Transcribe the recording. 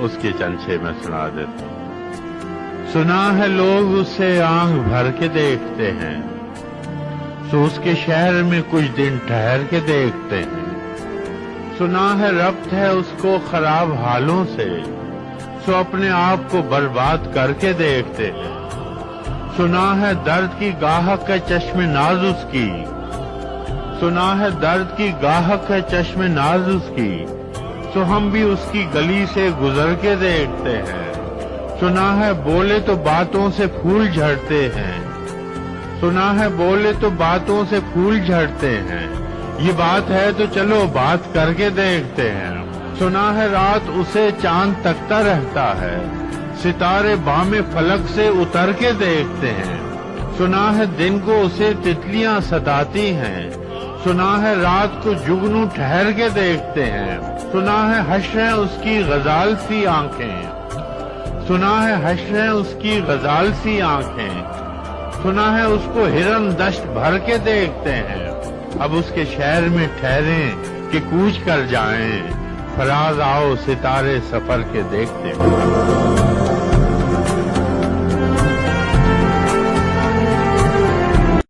اس کے چنچے میں سنا دیتا ہوں۔ سنا ہے لوگ اسے آنکھ بھر کے دیکھتے ہیں، سو اس کے شہر میں کچھ دن ٹھہر کے دیکھتے ہیں۔ سنا ہے ربط ہے اس کو خراب حالوں سے، سو اپنے آپ کو برباد کر کے دیکھتے ہیں۔ سنا ہے درد کی گاہک ہے چشم ناز اس کی، سنا ہے درد کی گاہک ہے چشم ناز اس کی، سو ہم بھی اس کی گلی سے گزر کے دیکھتے ہیں۔ سنا ہے بولے تو باتوں سے پھول جھڑتے ہیں، سنا ہے بولے تو باتوں سے پھول جھڑتے ہیں، یہ بات ہے تو چلو بات کر کے دیکھتے ہیں۔ سنا ہے رات اسے چاند تکتا رہتا ہے، ستارے بام فلک سے اتر کے دیکھتے ہیں۔ سنا ہے دن کو اسے تتلیاں ستاتی ہیں، سنا ہے رات کو جگنو ٹھہر کے دیکھتے ہیں۔ سنا ہے حشریں اس کی غزال سی آنکھیں، سنا ہے حشریں اس کی غزال سی آنکھیں، سنا ہے اس کو ہرن دشت بھر کے دیکھتے ہیں۔ اب اس کے شہر میں ٹھہریں کہ کوچ کر جائیں، فراز آؤ ستارے سفر کے دیکھتے ہیں۔